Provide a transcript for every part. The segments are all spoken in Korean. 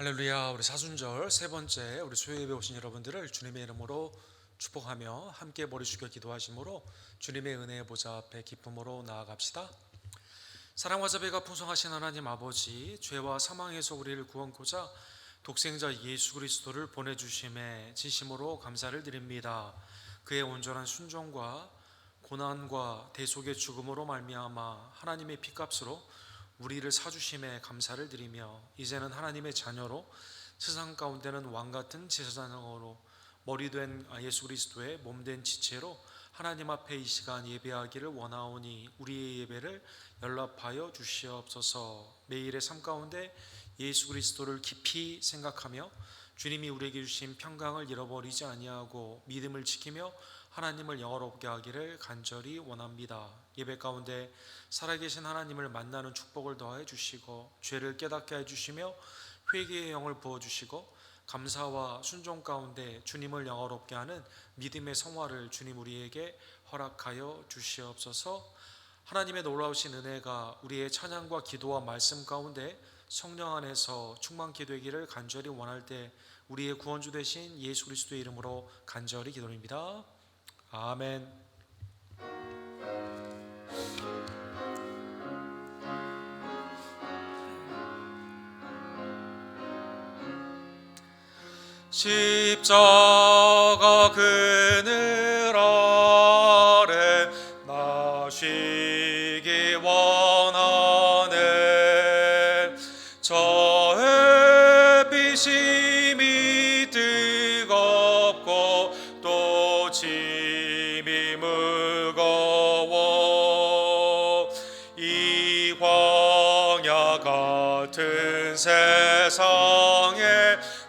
할렐루야. 우리 사순절 세 번째 우리 수요예배 오신 여러분들을 주님의 이름으로 축복하며 함께 머리 숙여 기도하심으로 주님의 은혜의 보좌 앞에 기쁨으로 나아갑시다. 사랑과 자비가 풍성하신 하나님 아버지, 죄와 사망에서 우리를 구원코자 독생자 예수 그리스도를 보내주심에 진심으로 감사를 드립니다. 그의 온전한 순종과 고난과 대속의 죽음으로 말미암아 하나님의 피값으로 우리를 사주심에 감사를 드리며, 이제는 하나님의 자녀로 세상 가운데는 왕같은 제사장으로 머리된 예수 그리스도의 몸된 지체로 하나님 앞에 이 시간 예배하기를 원하오니 우리의 예배를 연락하여 주시옵소서. 매일의 삶 가운데 예수 그리스도를 깊이 생각하며 주님이 우리에게 주신 평강을 잃어버리지 아니하고 믿음을 지키며 하나님을 영화롭게 하기를 간절히 원합니다. 예배 가운데 살아계신 하나님을 만나는 축복을 더해 주시고 죄를 깨닫게 해주시며 회개의 영을 부어주시고 감사와 순종 가운데 주님을 영화롭게 하는 믿음의 성화를 주님 우리에게 허락하여 주시옵소서. 하나님의 놀라우신 은혜가 우리의 찬양과 기도와 말씀 가운데 성령 안에서 충만케 되기를 간절히 원할 때 우리의 구원주 되신 예수 그리스도의 이름으로 간절히 기도드립니다. 아멘. 십자가 그늘 아래 나 쉬기 원하네. 저 햇빛이 뜨겁고 또 짐이 무거워 이 광야 같은 세상에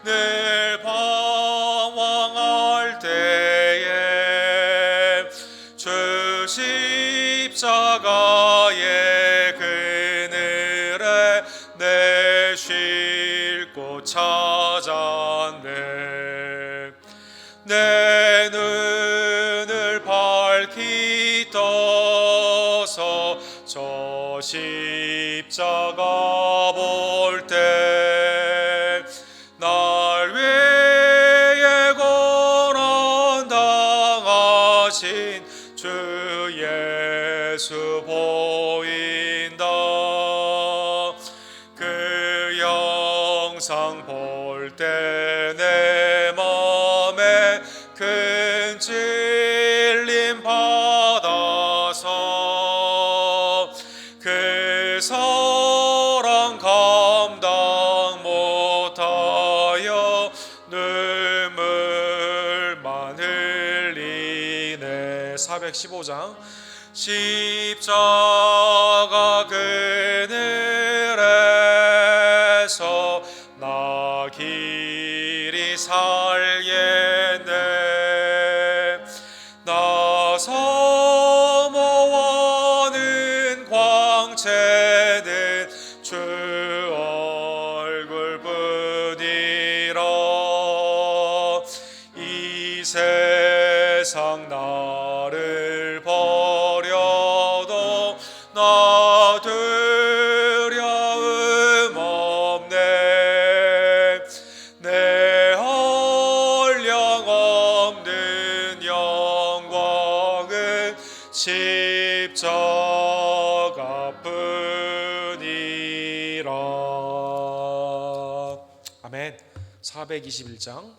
늘 방황할 때에 주 십자가의 그늘에 내 쉴 곳 찾았네. 내 눈을 밝히 떠서 저 십자가 볼 때 날 위해 고난 당하신 주 예수 보인다. 그 영상 볼 때 내 맘에 큰 찔림 받아서 그 사랑 감당 못하여 눈물만 흘리네. 415장 십자가 그늘에서 나 길이 살겠네. 나 사모하는 광채는 주 얼굴뿐이라. 이 세상 나를 버려도 나 두려움 없네. 내 한량 없는 영광은 십자가뿐이라. 아멘. 421장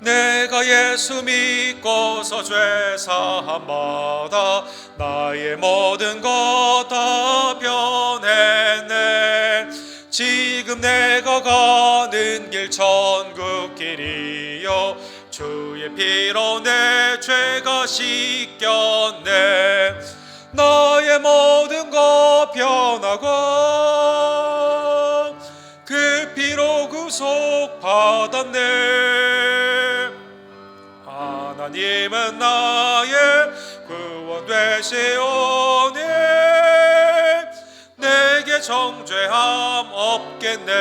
내가 예수 믿고서 죄사함 받아 나의 모든 것 다 변했네. 지금 내가 가는 길 천국 길이요 주의 피로 내 죄가 씻겼네. 나의 모든 것 변하고 그 피로 구속 받았네. 하나님은 나의 구원 되시오니 내게 정죄함 없겠네.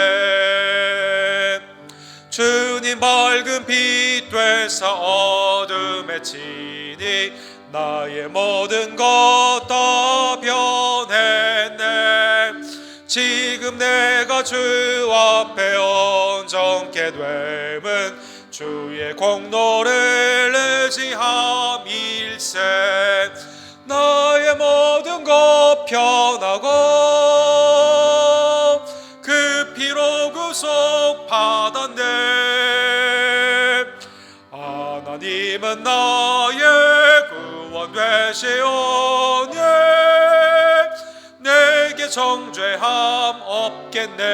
주님 하나님 밝은 빛 되사 어둠에 치니 나의 모든 것 다 변했네. 지금 내가 주 앞에 온전케 됨은 주의 공로를 의지함일세. 나의 모든 것 변하고 그 피로 구속받았네. 하나님은 나의 구원 되시오니 내게 정죄함 없겠네.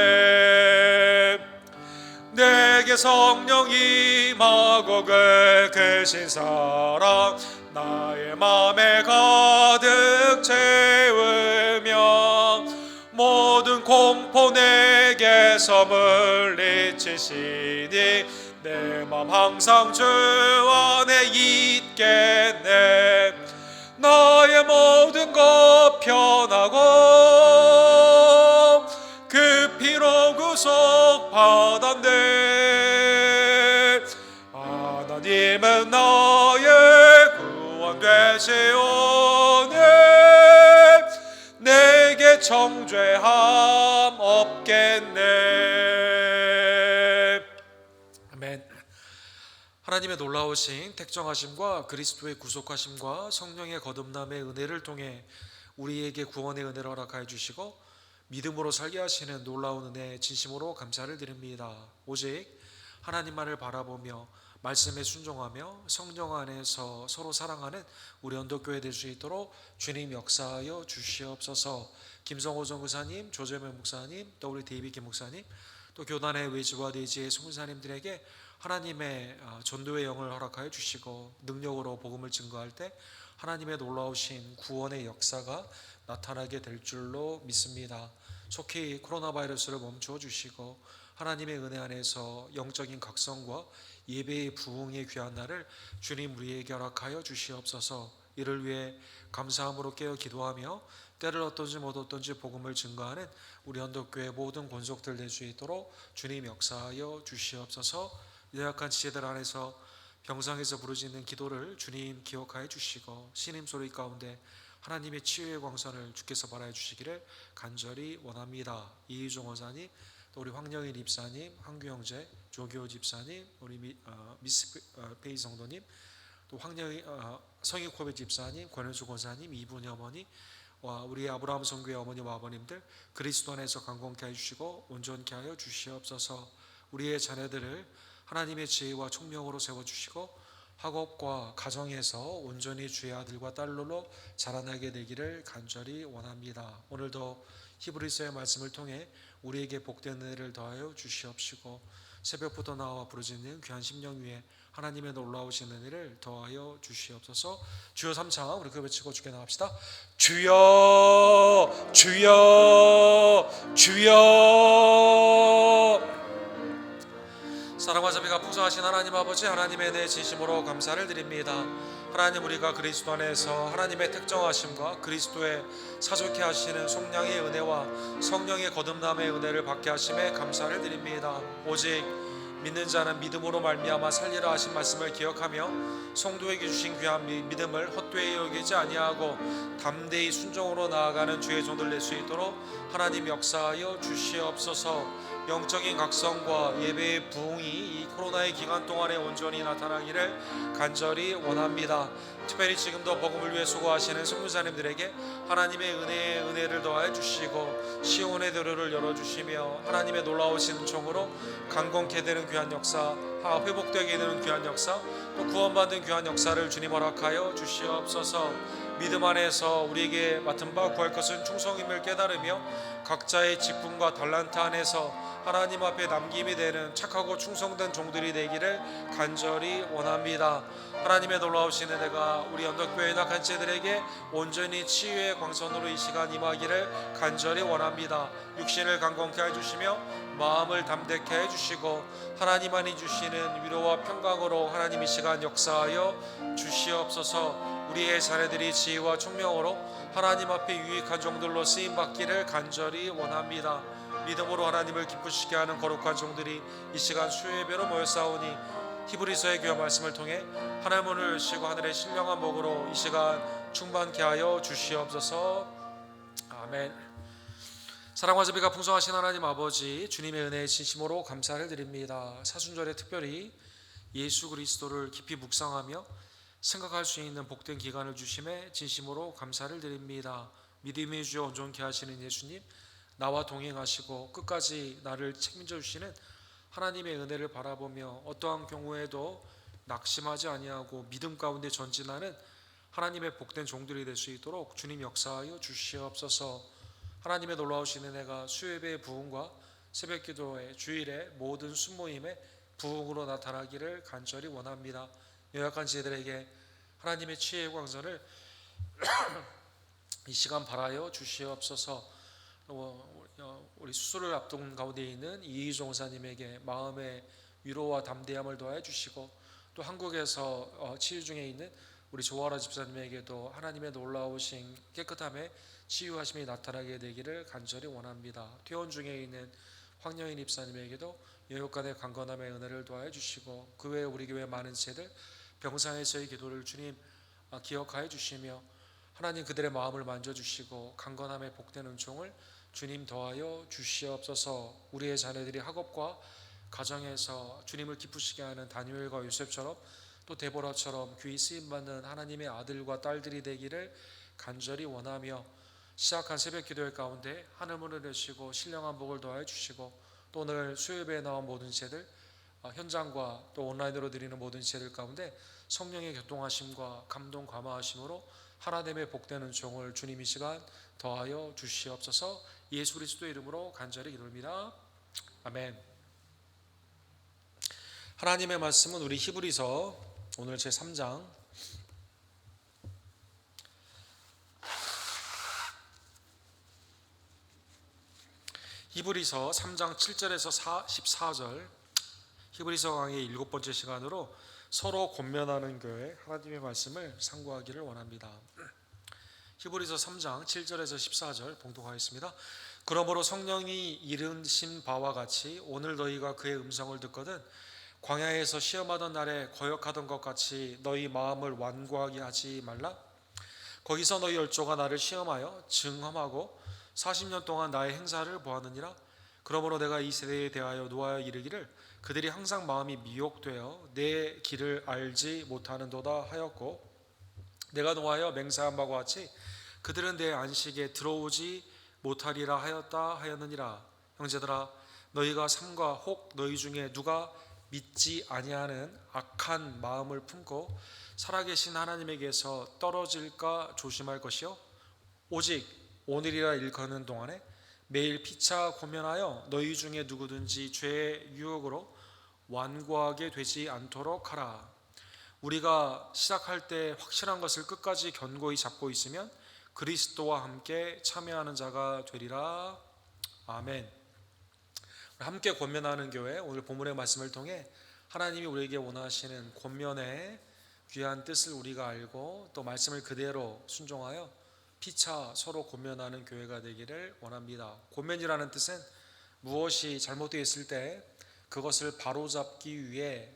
내게 성령 임하고 크신 사랑 나의 맘에 가득 채우며 모든 공포 내게서 물리치시니 내 맘 항상 주 안에 있겠네. 나의 모든 것 변하고 그 피로 구속받았네. 하나님은 나의 구원 되시오니 내게 정죄함 없겠네. 아멘. 하나님의 놀라우신 택정하심과 그리스도의 구속하심과 성령의 거듭남의 은혜를 통해 우리에게 구원의 은혜를 허락하여 주시고 믿음으로 살게 하시는 놀라운 은혜에 진심으로 감사를 드립니다. 오직 하나님만을 바라보며 말씀에 순종하며 성령 안에서 서로 사랑하는 우리 언덕교회 될 수 있도록 주님 역사하여 주시옵소서. 김성호 전구사님, 조재명 목사님, 또 우리 데이비드 목사님, 또 교단의 외주와 내지의 송사님들에게 하나님의 전도의 영을 허락하여 주시고 능력으로 복음을 증거할 때 하나님의 놀라우신 구원의 역사가 나타나게 될 줄로 믿습니다. 속히 코로나 바이러스를 멈추어 주시고 하나님의 은혜 안에서 영적인 각성과 예배의 부흥의 귀한 날을 주님 우리에게 허락하여 주시옵소서. 이를 위해 감사함으로 깨어 기도하며 때를 어떤지 못 어떤지 복음을 증거하는 우리 언덕교회 모든 권속들 될 수 있도록 주님 역사하여 주시옵소서. 연약한 지체들 안에서 병상에서 부르짖는 기도를 주님 기억하여 주시고 신임 소리 가운데 하나님의 치유의 광선을 주께서 발하여 주시기를 간절히 원합니다. 이희종 원사님, 또 우리 황영일 입사님, 황규 형제, 조교 집사님, 우리 미스 페이 성도님, 또 성익호배 집사님, 권현수 권사님, 이분이 어머니, 우리 아브라함 성교의 어머니와 아버님들 그리스도 안에서 강건케 해주시고 온전케 하여 주시옵소서. 우리의 자녀들을 하나님의 지혜와 총명으로 세워주시고 학업과 가정에서 온전히 주의 아들과 딸로 자라나게 되기를 간절히 원합니다. 오늘도 히브리서의 말씀을 통해 우리에게 복된 은혜를 더하여 주시옵시고 새벽부터 나와 부르짖는 귀한 심령 위에 하나님의 놀라우신 은혜를 더하여 주시옵소서. 주여 3차 우리 그 외치고 주께 나갑시다. 주여 주여 주여. 사랑과 자비가 풍성하신 하나님 아버지, 하나님의 은혜에 진심으로 감사를 드립니다. 하나님, 우리가 그리스도 안에서 하나님의 택정하심과 그리스도의 사족케 하시는 속량의 은혜와 성령의 거듭남의 은혜를 받게 하심에 감사를 드립니다. 오직 믿는 자는 믿음으로 말미암아 살리라 하신 말씀을 기억하며 성도에게 주신 귀한 믿음을 헛되이 여기지 아니하고 담대히 순종으로 나아가는 주의 종들 될 수 있도록 하나님 역사하여 주시옵소서. 영적인 각성과 예배의 부흥이 이 코로나의 기간 동안에 온전히 나타나기를 간절히 원합니다. 특별히 지금도 복음을 위해 수고하시는 선교사님들에게 하나님의 은혜를 더하여 주시고 시온의 도로를 열어주시며 하나님의 놀라우신 은총으로 강건케 되는 귀한 역사, 회복되게 되는 귀한 역사, 또 구원받는 귀한 역사를 주님 허락하여 주시옵소서. 믿음 안에서 우리에게 맡은 바 구할 것은 충성임을 깨달으며 각자의 직분과 달란트 안에서 하나님 앞에 남김이 되는 착하고 충성된 종들이 되기를 간절히 원합니다. 하나님의 놀라우신 은혜가 우리 언덕교회 낙한체들에게 온전히 치유의 광선으로 이 시간 임하기를 간절히 원합니다. 육신을 강건케 해주시며 마음을 담대케 해주시고 하나님만이 주시는 위로와 평강으로 하나님 이 시간 역사하여 주시옵소서. 우리의 자녀들이 지혜와 총명으로 하나님 앞에 유익한 종들로 쓰임받기를 간절히 원합니다. 믿음으로 하나님을 기쁘시게 하는 거룩한 종들이 이 시간 수요 예배로 모였사오니 히브리서의 귀한 말씀을 통해 하나님 오늘 여시고 하늘의 신령한 복으로 이 시간 충만케 하여 주시옵소서. 아멘. 사랑과 자비가 풍성하신 하나님 아버지, 주님의 은혜에 진심으로 감사를 드립니다. 사순절에 특별히 예수 그리스도를 깊이 묵상하며 생각할 수 있는 복된 기간을 주심에 진심으로 감사를 드립니다. 믿음의 주여 온전케 하시는 예수님, 나와 동행하시고 끝까지 나를 책임져 주시는 하나님의 은혜를 바라보며 어떠한 경우에도 낙심하지 아니하고 믿음 가운데 전진하는 하나님의 복된 종들이 될 수 있도록 주님 역사하여 주시옵소서. 하나님의 놀라우신 은혜가 수요예배의 부흥과 새벽기도의 주일의 모든 순모임의 부흥으로 나타나기를 간절히 원합니다. 연약한 지혜들에게 하나님의 치유의 광선을 이 시간 바라여 주시옵소서. 우리 수술을 앞둔 가운데 있는 이희종 목사님에게 마음의 위로와 담대함을 더해 주시고, 또 한국에서 치유 중에 있는 우리 조아라 집사님에게도 하나님의 놀라우신 깨끗함의 치유하심이 나타나게 되기를 간절히 원합니다. 퇴원 중에 있는 황여인 입사님에게도 여육간의 강건함의 은혜를 더해 주시고, 그 외에 우리 교회 많은 세들 병상에서의 기도를 주님 기억하여 주시며 하나님 그들의 마음을 만져주시고 강건함의 복된 은총을 주님 더하여 주시옵소서. 우리의 자녀들이 학업과 가정에서 주님을 기쁘시게 하는 다니엘과 요셉처럼 또 데보라처럼 귀히 쓰임받는 하나님의 아들과 딸들이 되기를 간절히 원하며, 시작한 새벽 기도회 가운데 하늘 문을 여시고 신령한 복을 더하여 주시고, 또 오늘 수요예배에 나온 모든 제들 현장과 또 온라인으로 드리는 모든 제들 가운데 성령의 교통하심과 감동 감화하심으로 하나님의 복되는 종을 주님 이 시간 더하여 주시옵소서. 예수 그리스도의 이름으로 간절히 기도합니다. 아멘. 하나님의 말씀은 우리 히브리서 오늘 제 3장 히브리서 3장 7절에서 14절, 히브리서 강의 7번째 시간으로 서로 권면하는 교회 하나님의 말씀을 상고하기를 원합니다. 히브리서 3장 7절에서 14절 봉독하겠습니다. 그러므로 성령이 이르신 바와 같이 오늘 너희가 그의 음성을 듣거든 광야에서 시험하던 날에 거역하던 것 같이 너희 마음을 완고하게 하지 말라. 거기서 너희 열조가 나를 시험하여 증험하고 40년 동안 나의 행사를 보았느니라. 그러므로 내가 이 세대에 대하여 노하여 이르기를 그들이 항상 마음이 미혹되어 내 길을 알지 못하는도다 하였고, 내가 노하여 맹세한 바와 같이 그들은 내 안식에 들어오지 못하리라 하였다 하였느니라. 형제들아, 너희가 삼가 혹 너희 중에 누가 믿지 아니하는 악한 마음을 품고 살아계신 하나님에게서 떨어질까 조심할 것이요, 오직 오늘이라 일컫는 동안에 매일 피차 고면하여 너희 중에 누구든지 죄의 유혹으로 완고하게 되지 않도록 하라. 우리가 시작할 때 확실한 것을 끝까지 견고히 잡고 있으면 그리스도와 함께 참여하는 자가 되리라. 아멘. 함께 권면하는 교회, 오늘 본문의 말씀을 통해 하나님이 우리에게 원하시는 권면의 귀한 뜻을 우리가 알고 또 말씀을 그대로 순종하여 피차 서로 권면하는 교회가 되기를 원합니다. 권면이라는 뜻은 무엇이 잘못되어 있을 때 그것을 바로잡기 위해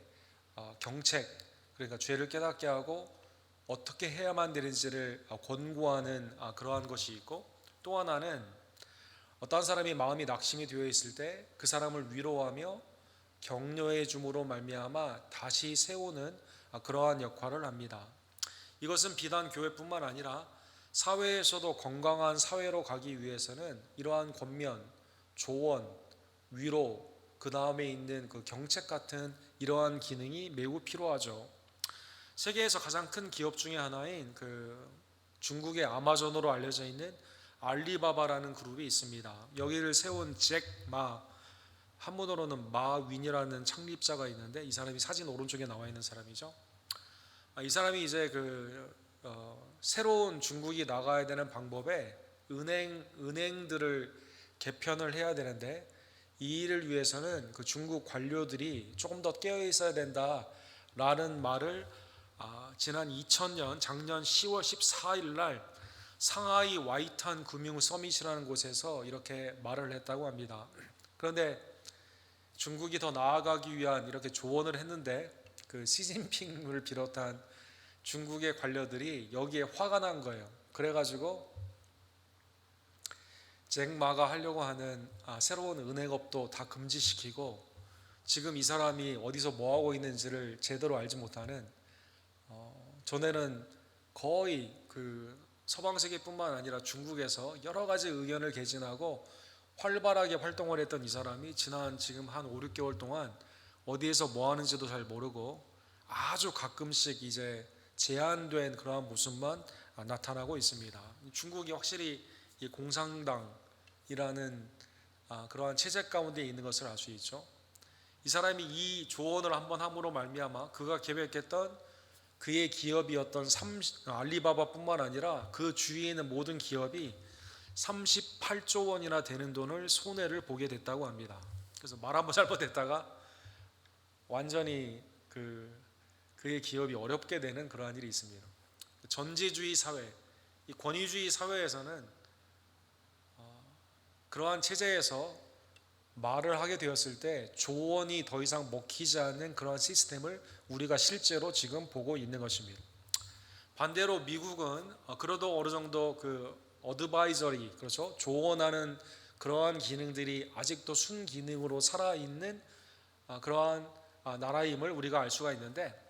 경책, 그러니까 죄를 깨닫게 하고 어떻게 해야만 되는지를 권고하는 그러한 것이 있고, 또 하나는 어떤 사람이 마음이 낙심이 되어 있을 때 그 사람을 위로하며 격려해 줌으로 말미암아 다시 세우는 그러한 역할을 합니다. 이것은 비단 교회뿐만 아니라 사회에서도 건강한 사회로 가기 위해서는 이러한 권면, 조언, 위로, 그 다음에 있는 그 경책 같은 이러한 기능이 매우 필요하죠. 세계에서 가장 큰 기업 중에 하나인 그 중국의 아마존으로 알려져 있는 알리바바라는 그룹이 있습니다. 여기를 세운 잭 마, 한문으로는 마윈이라는 창립자가 있는데 이 사람이 사진 오른쪽에 나와 있는 사람이죠. 이 사람이 이제 새로운 중국이 나가야 되는 방법에 은행들을 개편을 해야 되는데, 이 일을 위해서는 그 중국 관료들이 조금 더 깨어 있어야 된다라는 말을 지난 2000년 작년 10월 14일 날 상하이 와이탄 금융 서밋이라는 곳에서 이렇게 말을 했다고 합니다. 그런데 중국이 더 나아가기 위한 이렇게 조언을 했는데 그 시진핑을 비롯한 중국의 관료들이 여기에 화가 난 거예요. 그래가지고 잭마가 하려고 하는 새로운 은행업도 다 금지시키고 지금 이 사람이 어디서 뭐하고 있는지를 제대로 알지 못하는 전에는 거의 그 서방 세계뿐만 아니라 중국에서 여러 가지 의견을 개진하고 활발하게 활동을 했던 이 사람이 지금 한 5, 6개월 동안 어디에서 뭐 하는지도 잘 모르고 아주 가끔씩 이제 제한된 그러한 모습만 나타나고 있습니다. 중국이 확실히 이 공산당이라는 그러한 체제 가운데 있는 것을 알 수 있죠. 이 사람이 이 조언을 한번 함으로 말미암아 그가 계획했던 그의 기업이었던 알리바바뿐만 아니라 그 주위에 있는 모든 기업이 38조 원이나 되는 돈을 손해를 보게 됐다고 합니다. 그래서 말 한번 잘못했다가 완전히 그의 기업이 어렵게 되는 그러한 일이 있습니다. 전제주의 사회, 이 권위주의 사회에서는 그러한 체제에서 말을 하게 되었을 때 조언이 더 이상 먹히지 않는 그러한 시스템을 우리가 실제로 지금 보고 있는 것입니다. 반대로 미국은 그래도 어느 정도 그 어드바이저리, 그렇죠? 조언하는 그러한 기능들이 아직도 순기능으로 살아있는 그러한 나라임을 우리가 알 수가 있는데,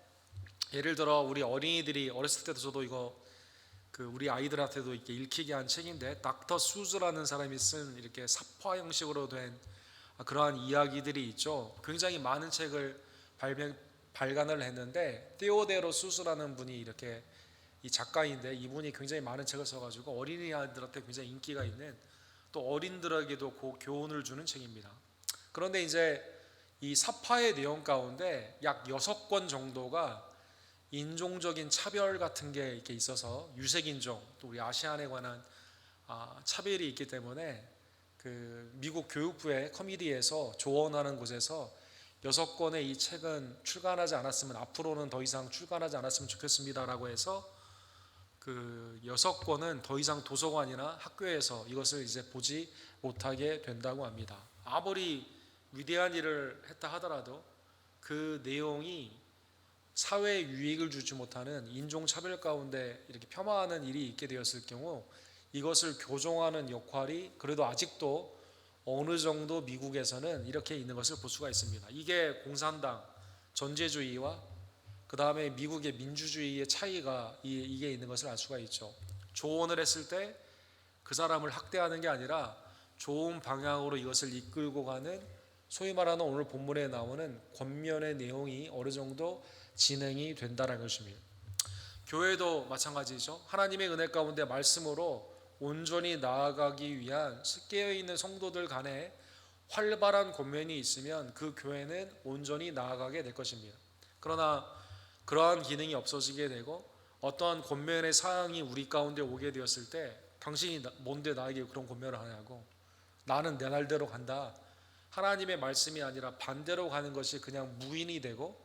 예를 들어 우리 어린이들이 어렸을 때도 저도 이거 우리 아이들한테도 이렇게 읽히게 한 책인데, 닥터 수즈라는 사람이 쓴 이렇게 삽화 형식으로 된 그러한 이야기들이 있죠. 굉장히 많은 책을 발간을 했는데, 테오데로 수즈라는 분이 이렇게 이 작가인데, 이분이 굉장히 많은 책을 써가지고 어린이들한테 굉장히 인기가 있는, 또 어린들에게도 교훈을 주는 책입니다. 그런데 이제 이 삽화의 내용 가운데 약 6권 정도가 인종적인 차별 같은 게 이렇게 있어서, 유색인종, 또 우리 아시안에 관한 차별이 있기 때문에 그 미국 교육부의 커미디에서 조언하는 곳에서 6권의 이 책은 출간하지 않았으면, 앞으로는 더 이상 출간하지 않았으면 좋겠습니다라고 해서 그 6권은 더 이상 도서관이나 학교에서 이것을 이제 보지 못하게 된다고 합니다. 아무리 위대한 일을 했다 하더라도 그 내용이 사회에 유익을 주지 못하는 인종차별 가운데 이렇게 폄하하는 일이 있게 되었을 경우, 이것을 교정하는 역할이 그래도 아직도 어느 정도 미국에서는 이렇게 있는 것을 볼 수가 있습니다. 이게 공산당 전제주의와 그 다음에 미국의 민주주의의 차이가 이게 있는 것을 알 수가 있죠. 조언을 했을 때 그 사람을 학대하는 게 아니라 좋은 방향으로 이것을 이끌고 가는, 소위 말하는 오늘 본문에 나오는 권면의 내용이 어느 정도 진행이 된다는 것입니다. 교회도 마찬가지죠. 하나님의 은혜 가운데 말씀으로 온전히 나아가기 위한 깨어있는 성도들 간에 활발한 권면이 있으면 그 교회는 온전히 나아가게 될 것입니다. 그러나 그러한 기능이 없어지게 되고 어떠한 권면의 사항이 우리 가운데 오게 되었을 때, 당신이 뭔데 나에게 그런 권면을 하냐고, 나는 내 날대로 간다, 하나님의 말씀이 아니라 반대로 가는 것이 그냥 무인이 되고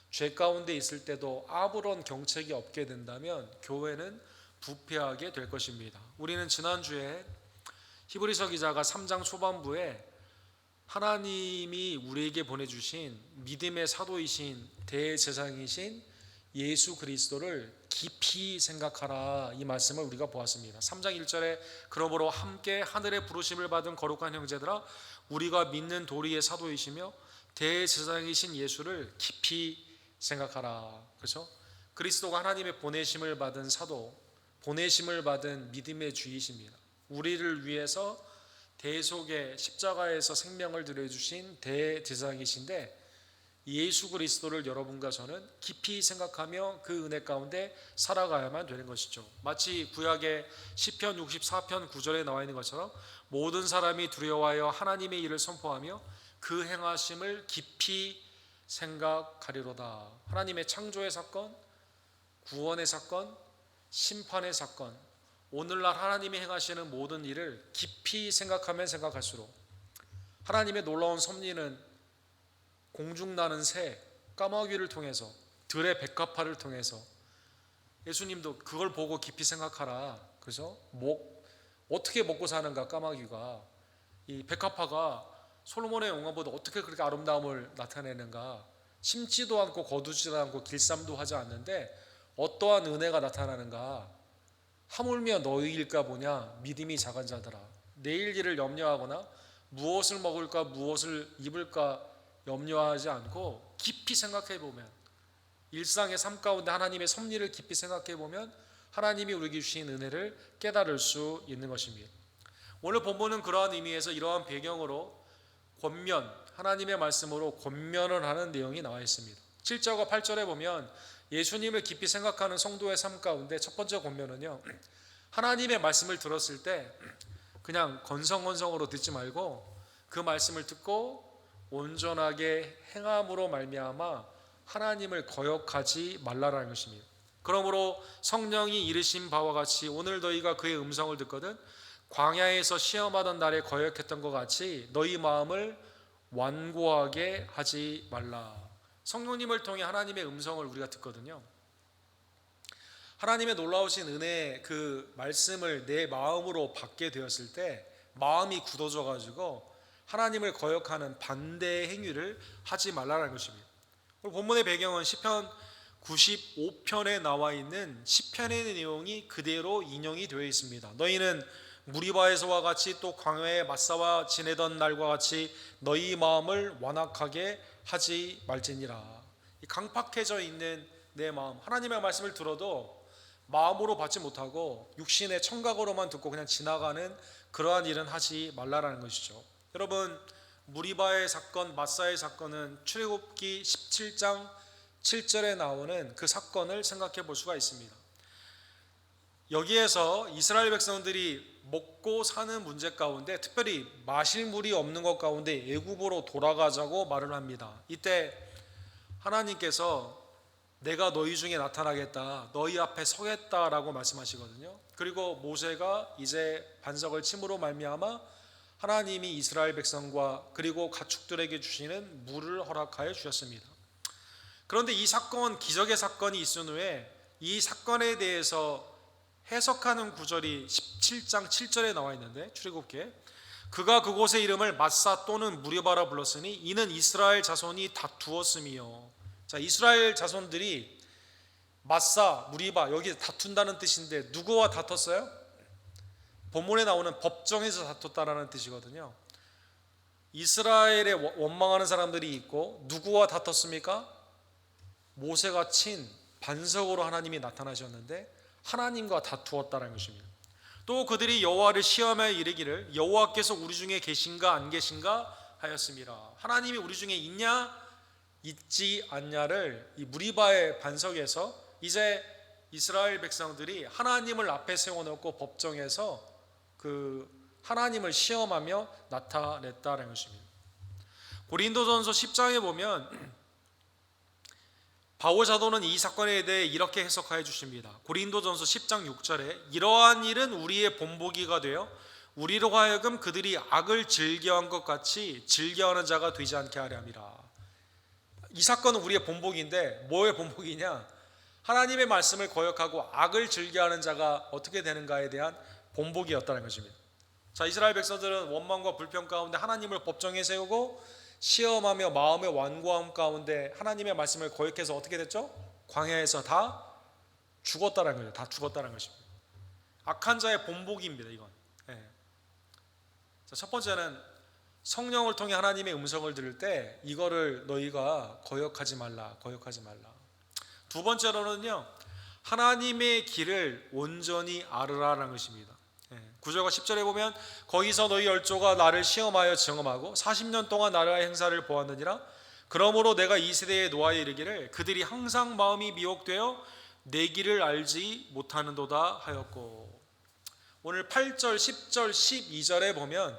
죄 가운데 있을 때도 아무런 경책이 없게 된다면 교회는 부패하게 될 것입니다. 우리는 지난주에 히브리서 기자가 3장 초반부에 하나님이 우리에게 보내주신 믿음의 사도이신 대제사장이신 예수 그리스도를 깊이 생각하라, 이 말씀을 우리가 보았습니다. 3장 1절에 그러므로 함께 하늘의 부르심을 받은 거룩한 형제들아, 우리가 믿는 도리의 사도이시며 대제사장이신 예수를 깊이 생각하라. 그렇죠? 그리스도가 하나님의 보내심을 받은 사도, 보내심을 받은 믿음의 주이십니다. 우리를 위해서 대속의 십자가에서 생명을 들여주신 대제사장이신데, 예수 그리스도를 여러분과 저는 깊이 생각하며 그 은혜 가운데 살아가야만 되는 것이죠. 마치 구약의 시편 64편 9절에 나와 있는 것처럼 모든 사람이 두려워하여 하나님의 일을 선포하며 그 행하심을 깊이 생각하리로다. 하나님의 창조의 사건, 구원의 사건, 심판의 사건, 오늘날 하나님이 행하시는 모든 일을 깊이 생각하면 생각할수록, 하나님의 놀라운 섭리는 공중 나는 새, 까마귀를 통해서, 들의 백합화를 통해서, 예수님도 그걸 보고 깊이 생각하라, 그죠? 어떻게 먹고 사는가 까마귀가, 이 백합화가 솔로몬의 영광보다 어떻게 그렇게 아름다움을 나타내는가, 심지도 않고 거두지도 않고 길쌈도 하지 않는데 어떠한 은혜가 나타나는가. 하물며 너희일까 보냐 믿음이 작은 자들아. 내일 일을 염려하거나 무엇을 먹을까 무엇을 입을까 염려하지 않고 깊이 생각해 보면, 일상의 삶 가운데 하나님의 섭리를 깊이 생각해 보면 하나님이 우리에게 주신 은혜를 깨달을 수 있는 것입니다. 오늘 본문은 그러한 의미에서 이러한 배경으로 권면, 하나님의 말씀으로 권면을 하는 내용이 나와 있습니다. 7절과 8절에 보면 예수님을 깊이 생각하는 성도의 삶 가운데 첫 번째 권면은요, 하나님의 말씀을 들었을 때 그냥 건성건성으로 듣지 말고 그 말씀을 듣고 온전하게 행함으로 말미암아 하나님을 거역하지 말라라는 것입니다. 그러므로 성령이 이르신 바와 같이 오늘 너희가 그의 음성을 듣거든 광야에서 시험하던 날에 거역했던 것 같이 너희 마음을 완고하게 하지 말라. 성령님을 통해 하나님의 음성을 우리가 듣거든요. 하나님의 놀라우신 은혜의 그 말씀을 내 마음으로 받게 되었을 때 마음이 굳어져 가지고 하나님을 거역하는 반대의 행위를 하지 말라는 것입니다. 본문의 배경은 시편 95편에 나와 있는 시편의 내용이 그대로 인용이 되어 있습니다. 너희는 무리바에서와 같이 또 광야에 맞싸워 지내던 날과 같이 너희 마음을 완악하게 하지 말지니라. 강팍해져 있는 내 마음, 하나님의 말씀을 들어도 마음으로 받지 못하고 육신의 청각으로만 듣고 그냥 지나가는 그러한 일은 하지 말라라는 것이죠. 여러분, 무리바의 사건, 마사의 사건은 출애굽기 17장 7절에 나오는 그 사건을 생각해 볼 수가 있습니다. 여기에서 이스라엘 백성들이 먹고 사는 문제 가운데 특별히 마실 물이 없는 것 가운데 애굽으로 돌아가자고 말을 합니다. 이때 하나님께서 내가 너희 중에 나타나겠다, 너희 앞에 서겠다라고 말씀하시거든요. 그리고 모세가 이제 반석을 침으로 말미암아 하나님이 이스라엘 백성과 그리고 가축들에게 주시는 물을 허락하여 주셨습니다. 그런데 이 사건, 기적의 사건이 있은 후에 이 사건에 대해서 해석하는 구절이 17장 7절에 나와 있는데, 출애굽기에 그가 그곳의 이름을 마사 또는 무리바라 불렀으니 이는 이스라엘 자손이 다투었음이요. 자, 이스라엘 자손들이 마사, 무리바, 여기 다툰다는 뜻인데 누구와 다퉜어요? 본문에 나오는 법정에서 다퉜다라는 뜻이거든요. 이스라엘에 원망하는 사람들이 있고 누구와 다퉜습니까? 모세가 친 반석으로 하나님이 나타나셨는데 하나님과 다투었다는 것입니다. 또 그들이 여호와를 시험하여 이르기를 여호와께서 우리 중에 계신가 안 계신가 하였습니다. 하나님이 우리 중에 있냐 있지 않냐를 이 무리바의 반석에서 이제 이스라엘 백성들이 하나님을 앞에 세워놓고 법정에서 그 하나님을 시험하며 나타냈다는 것입니다. 고린도전서 10장에 보면 바울 사도는 이 사건에 대해 이렇게 해석하여 주십니다. 고린도전서 10장 6절에 이러한 일은 우리의 본보기가 되어 우리로 하여금 그들이 악을 즐겨한 것 같이 즐겨하는 자가 되지 않게 하려 함이라. 이 사건은 우리의 본보기인데 뭐의 본보기냐? 하나님의 말씀을 거역하고 악을 즐겨하는 자가 어떻게 되는가에 대한 본보기였다는 것입니다. 자, 이스라엘 백성들은 원망과 불평 가운데 하나님을 법정에 세우고 시험하며 마음의 완고함 가운데 하나님의 말씀을 거역해서 어떻게 됐죠? 광야에서 다 죽었다는 거예요. 다 죽었다는 것입니다. 악한 자의 본보기입니다. 이건. 네. 자, 첫 번째는 성령을 통해 하나님의 음성을 들을 때 이거를 너희가 거역하지 말라, 거역하지 말라. 두 번째로는요, 하나님의 길을 온전히 알으라는 것입니다. 9절과 10절에 보면 거기서 너희 열조가 나를 시험하여 증험하고 40년 동안 나라의 행사를 보았느니라. 그러므로 내가 이 세대에 노하여 이르기를 그들이 항상 마음이 미혹되어 내 길을 알지 못하는도다 하였고, 오늘 8절, 10절, 12절에 보면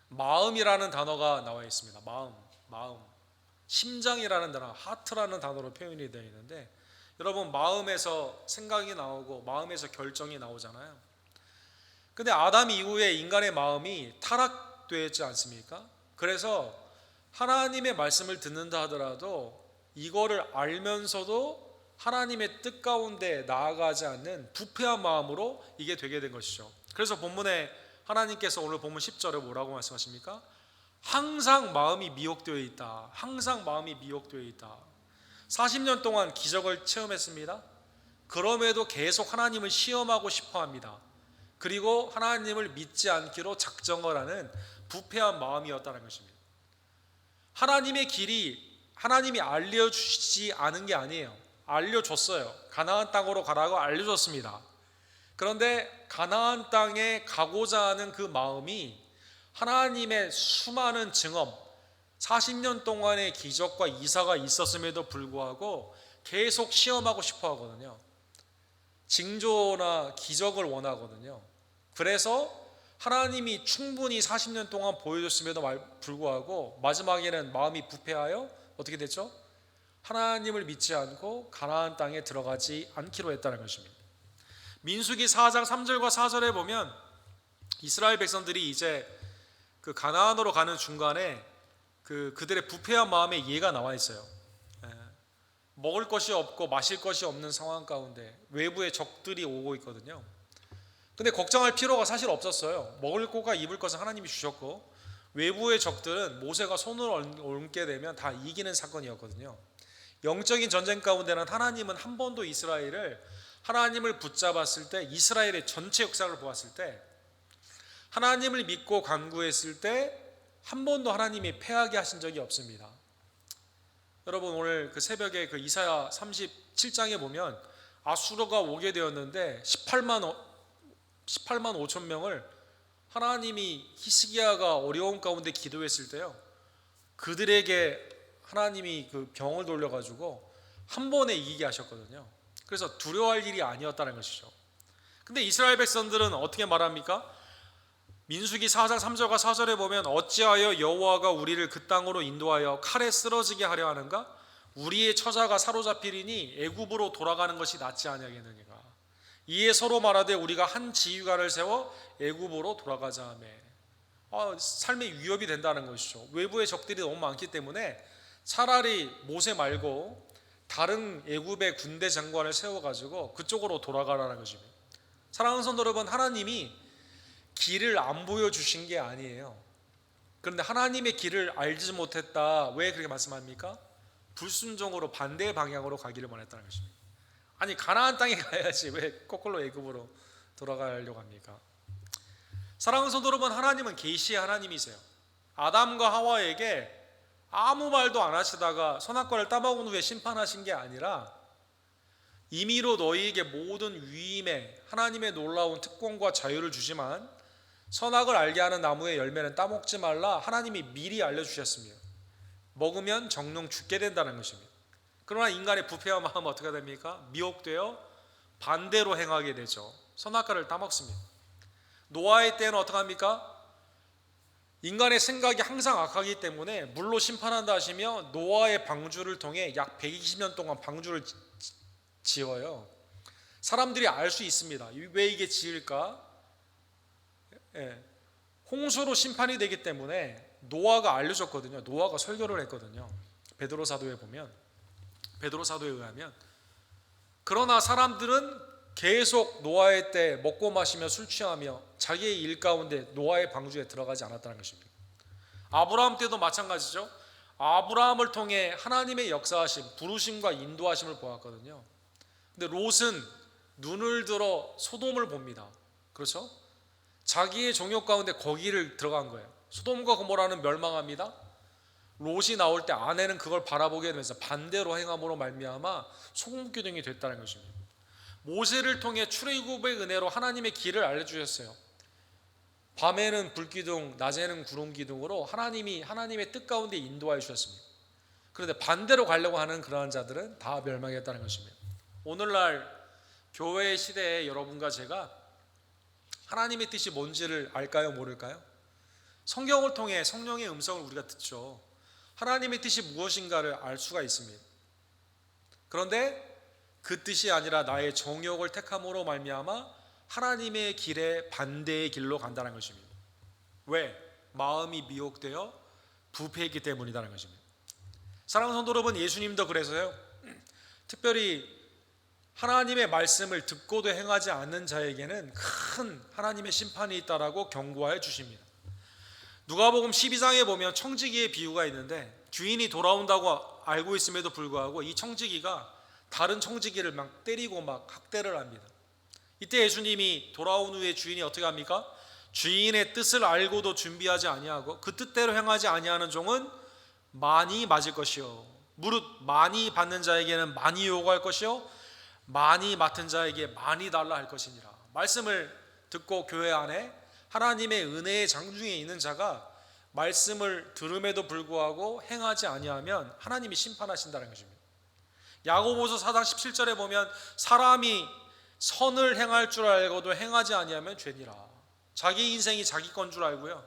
마음이라는 단어가 나와 있습니다. 마음, 심장이라는 단어, 하트라는 단어로 표현이 되어 있는데, 여러분 마음에서 생각이 나오고 마음에서 결정이 나오잖아요. 근데 아담 이후에 인간의 마음이 타락되지 않습니까? 그래서 하나님의 말씀을 듣는다 하더라도 이거를 알면서도 하나님의 뜻 가운데 나아가지 않는 부패한 마음으로 이게 되게 된 것이죠. 그래서 본문에 하나님께서 오늘 본문 10절에 뭐라고 말씀하십니까? 항상 마음이 미혹되어 있다. 항상 마음이 미혹되어 있다. 40년 동안 기적을 체험했습니다. 그럼에도 계속 하나님을 시험하고 싶어 합니다. 그리고 하나님을 믿지 않기로 작정을 하는 부패한 마음이었다는 것입니다. 하나님의 길이 하나님이 알려주시지 않은 게 아니에요. 알려줬어요. 가나안 땅으로 가라고 알려줬습니다. 그런데 가나안 땅에 가고자 하는 그 마음이 하나님의 수많은 증언, 40년 동안의 기적과 이사가 있었음에도 불구하고 계속 시험하고 싶어 하거든요. 징조나 기적을 원하거든요. 그래서 하나님이 충분히 40년 동안 보여줬음에도 불구하고 마지막에는 마음이 부패하여 어떻게 됐죠? 하나님을 믿지 않고 가나안 땅에 들어가지 않기로 했다는 것입니다. 민수기 4장 3절과 4절에 보면 이스라엘 백성들이 이제 그 가나안으로 가는 중간에 그들의 부패한 마음의 예가 나와 있어요. 먹을 것이 없고 마실 것이 없는 상황 가운데 외부의 적들이 오고 있거든요. 근데 걱정할 필요가 사실 없었어요. 먹을 것과 입을 것은 하나님이 주셨고 외부의 적들은 모세가 손을 얹게 되면 다 이기는 사건이었거든요. 영적인 전쟁 가운데는 하나님은 한 번도 이스라엘을 하나님을 붙잡았을 때 이스라엘의 전체 역사를 보았을 때 하나님을 믿고 간구했을 때 한 번도 하나님이 패하게 하신 적이 없습니다. 여러분 오늘 그 새벽에 그 이사야 37장에 보면 아수르가 오게 되었는데 18만 5천 명을 하나님이 히스기야가 어려운 가운데 기도했을 때요. 그들에게 하나님이 그 병을 돌려가지고 한 번에 이기게 하셨거든요. 그래서 두려워할 일이 아니었다는 것이죠. 근데 이스라엘 백성들은 어떻게 말합니까? 민수기 4장 3절과 4절에 보면 어찌하여 여호와가 우리를 그 땅으로 인도하여 칼에 쓰러지게 하려 하는가? 우리의 처자가 사로잡히리니 애굽으로 돌아가는 것이 낫지 아니하겠느니가. 이에 서로 말하되 우리가 한 지휘관을 세워 애굽으로 돌아가자 하며 삶의 위협이 된다는 것이죠. 외부의 적들이 너무 많기 때문에 차라리 모세 말고 다른 애굽의 군대 장관을 세워가지고 그쪽으로 돌아가라는 것입니다. 사랑하는 성도 여러분, 하나님이 길을 안 보여주신 게 아니에요. 그런데 하나님의 길을 알지 못했다. 왜 그렇게 말씀합니까? 불순종으로 반대의 방향으로 가기를 원했다는 것입니다. 아니 가나안 땅에 가야지 왜 거꾸로 애굽으로 돌아가려고 합니까? 사랑하는 성도 여러분, 하나님은 계시의 하나님이세요. 아담과 하와에게 아무 말도 안 하시다가 선악과를 따먹은 후에 심판하신 게 아니라 임의로 너희에게 모든 위임에 하나님의 놀라운 특권과 자유를 주지만 선악을 알게 하는 나무의 열매는 따먹지 말라 하나님이 미리 알려주셨으며 먹으면 정령 죽게 된다는 것입니다. 그러나 인간의 부패한 마음은 어떻게 됩니까? 미혹되어 반대로 행하게 되죠. 선악과를 따먹습니다. 노아의 때는 어떻게 합니까? 인간의 생각이 항상 악하기 때문에 물로 심판한다 하시며 노아의 방주를 통해 약 120년 동안 방주를 지어요. 사람들이 알 수 있습니다. 왜 이게 지을까? 홍수로 심판이 되기 때문에 노아가 알려줬거든요. 노아가 설교를 했거든요. 베드로 사도에 보면, 베드로 사도에 의하면. 그러나 사람들은 계속 노아의 때 먹고 마시며 술 취하며 자기의 일 가운데 노아의 방주에 들어가지 않았다는 것입니다. 아브라함 때도 마찬가지죠. 아브라함을 통해 하나님의 역사하심, 부르심과 인도하심을 보았거든요. 근데 롯은 눈을 들어 소돔을 봅니다. 그렇죠? 자기의 종욕 가운데 거기를 들어간 거예요. 소돔과 고모라는 멸망합니다. 롯이 나올 때 아내는 그걸 바라보게 되면서 반대로 행함으로 말미암아 소금기둥이 됐다는 것입니다. 모세를 통해 출애굽의 은혜로 하나님의 길을 알려주셨어요. 밤에는 불기둥, 낮에는 구름기둥으로 하나님이 하나님의 뜻 가운데 인도하여 주셨습니다. 그런데 반대로 가려고 하는 그러한 자들은 다 멸망했다는 것입니다. 오늘날 교회의 시대에 여러분과 제가 하나님의 뜻이 뭔지를 알까요? 모를까요? 성경을 통해 성령의 음성을 우리가 듣죠. 하나님의 뜻이 무엇인가를 알 수가 있습니다. 그런데 그 뜻이 아니라 나의 정욕을 택함으로 말미암아 하나님의 길에 반대의 길로 간다는 것입니다. 왜? 마음이 미혹되어 부패했기 때문이라는 것입니다. 사랑하는 성도 여러분, 예수님도 그래서요. 특별히 하나님의 말씀을 듣고도 행하지 않는 자에게는 큰 하나님의 심판이 있다라고 경고해 주십니다. 누가복음 12장에 보면 청지기의 비유가 있는데, 주인이 돌아온다고 알고 있음에도 불구하고 이 청지기가 다른 청지기를 막 때리고 막 학대를 합니다. 이때 예수님이 돌아온 후에 주인이 어떻게 합니까? 주인의 뜻을 알고도 준비하지 아니하고 그 뜻대로 행하지 아니하는 종은 많이 맞을 것이요, 무릇 많이 받는 자에게는 많이 요구할 것이요, 많이 맡은 자에게 많이 달라 할 것이니라. 말씀을 듣고 교회 안에 하나님의 은혜의 장중에 있는 자가 말씀을 들음에도 불구하고 행하지 아니하면 하나님이 심판하신다는 것입니다. 야고보서 4장 17절에 보면 사람이 선을 행할 줄 알고도 행하지 아니하면 죄니라. 자기 인생이 자기 건 줄 알고요,